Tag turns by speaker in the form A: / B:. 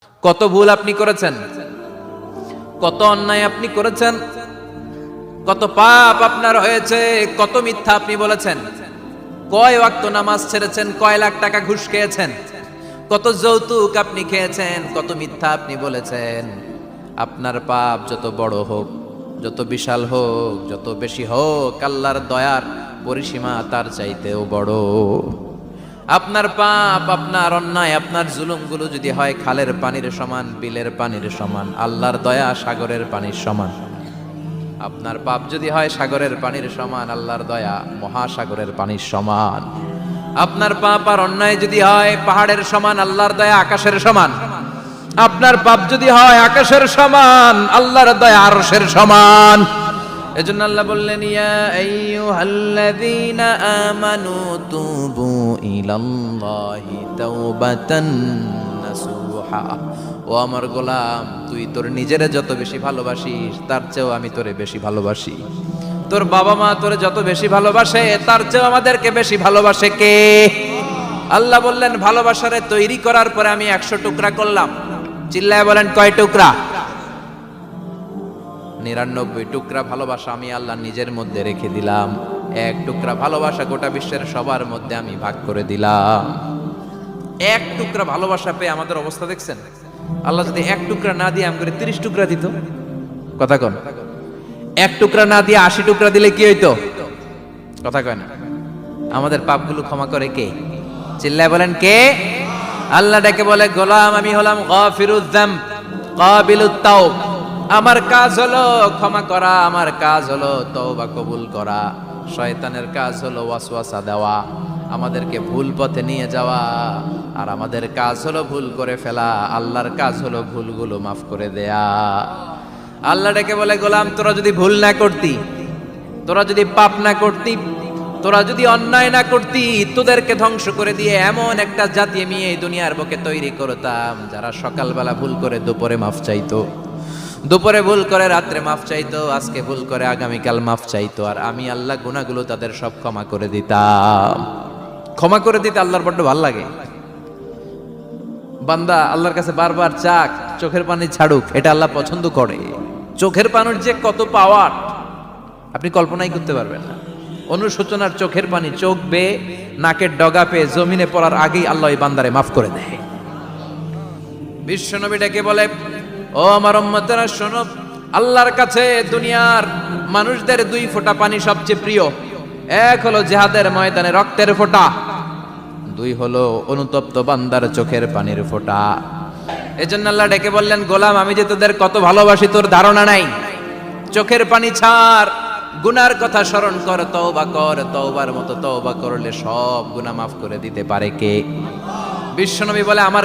A: কত ভুল আপনি করেছেন, কত অন্যায় আপনি করেছেন, কত পাপ আপনার হয়েছে, কত মিথ্যা আপনি বলেছেন, কয় ওয়াক্ত নামাজ ছেড়েছেন, কয় লাখ টাকা ঘুষ খেয়েছেন, কত যৌতুক আপনি খেয়েছেন, কত মিথ্যা আপনি বলেছেন। আপনার পাপ যত বড় হোক, যত বিশাল হোক, যত বেশি হোক, আল্লাহর দয়ার পরিসীমা তার চাইতেও বড়। আপনার পাপ, আপনার অন্যায়, আপনার জুলুমগুলো যদি হয় খালের পানির সমান, বিলের পানির সমান, আল্লাহর দয়া সাগরের পানির সমান। আপনার পাপ যদি হয় সাগরের পানির সমান, আল্লাহর দয়া মহাসাগরের পানির সমান। আপনার পাপ আর অন্যায় যদি হয় পাহাড়ের সমান, আল্লাহর দয়া আকাশের সমান। আপনার পাপ যদি হয় আকাশের সমান, আল্লাহর দয়া আরশের সমান। এজন্য আল্লাহ বললেন, ইয়া আইয়ুহাল্লাযীনা আমানু তুবু ইলাল্লাহি তাওবাতান নাসুহা। ও আমার গোলাম, তুই তোর নিজেরে যত বেশি ভালোবাসিস তার চেয়েও আমি তোরে বেশি ভালোবাসি। তোর বাবা মা তোরে যত বেশি ভালোবাসে তার চেয়েও আমাদেরকে বেশি ভালোবাসে কে? আল্লাহ বললেন, ভালোবাসারে তৈরি করার পরে আমি 100 টুকরা করলাম। চিল্লায় বলেন, কয় টুকরা? 99 টুকরা ভালোবাসা আমি আল্লাহ নিজের মধ্যে রেখে দিলাম। 1 টুকরা ভালোবাসা গোটা বিশ্বের সবার মধ্যে আমি ভাগ করে দিলাম। 1 টুকরা ভালোবাসা পেয়ে আমাদের অবস্থা দেখছেন? আল্লাহ যদি 1 টুকরা না দিয়ে আমাকে 30 টুকরা দিত, কথা কন। 1 টুকরা না দিয়ে 80 টুকরা দিলে কি হইতো? কথা কয় না। আমাদের পাপগুলো ক্ষমা করে কে? চিল্লায় বলেন, কে? আল্লাহ ডেকে বলে, গোলাম আমি হলাম গাফিরুয যাম কাবিলুত তাওব। আমার কাজ হলো ক্ষমা করা, আমার কাজ হলো তওবা কবুল করা। শয়তানের কাজ হলো ওয়াসওয়াসা দেওয়া, আমাদেরকে ভুল পথে নিয়ে যাওয়া। আর আমাদের কাজ হলো ভুল করে ফেলা, আল্লাহর কাজ হলো ভুলগুলো মাফ করে দেয়া। আল্লাহ ডেকে বলে, গোলাম তোরা যদি ভুল না করতি, তোরা যদি পাপ না করতি, তোরা যদি অন্যায় না করতি, তোদেরকে ধ্বংস করে দিয়ে এমন একটা জাতি আমি এই দুনিয়ার বুকে তৈরি করতাম যারা সকালবেলা ভুল করে দুপুরে মাফ চাইতো, দুপুরে ভুল করে রাত্রে মাফ চাইতো, আজকে ভুল করে আগামীকাল মাফ চাইতো। আর আমি আল্লাহ গুনাহগুলো তাদের সব ক্ষমা করে দিতাম। ক্ষমা করে দিতে আল্লাহর বড্ড ভালো লাগে। বান্দা আল্লাহর কাছে বারবার চাক, চোখের পানি ছাড়ুক, এটা আল্লাহ পছন্দ করে। চোখের পানির যে কত পাওয়ার আপনি কল্পনাই করতে পারবেন না। অনুশোচনার চোখের পানি, চোখ বেয়ে নাকের ডগা পেয়ে জমিনে পড়ার আগেই আল্লাহ এই বান্দারে মাফ করে দেয়। বিশ্বনবী ডেকে বলে, ও আমার উম্মতেরা শোনো, আল্লাহর কাছে দুনিয়ার মানুষদের 2 ফোঁটা পানি সবচেয়ে প্রিয়। 1 হলো জিহাদের ময়দানে রক্তের ফোঁটা, 2 হলো অনুতপ্ত বান্দার চোখের পানির ফোঁটা। এজন্য আল্লাহ ডেকে বললেন, গোলাম আমি যে তোদের কত ভালোবাসি তোর ধারণা নাই। চোখের পানি ছাড়, গুনার কথা স্মরণ কর, তওবা কর। তওবার মতো তওবা করলে সব গুনাহ মাফ করে দিতে পারে কে? বিশ্বনবী বলে, আমার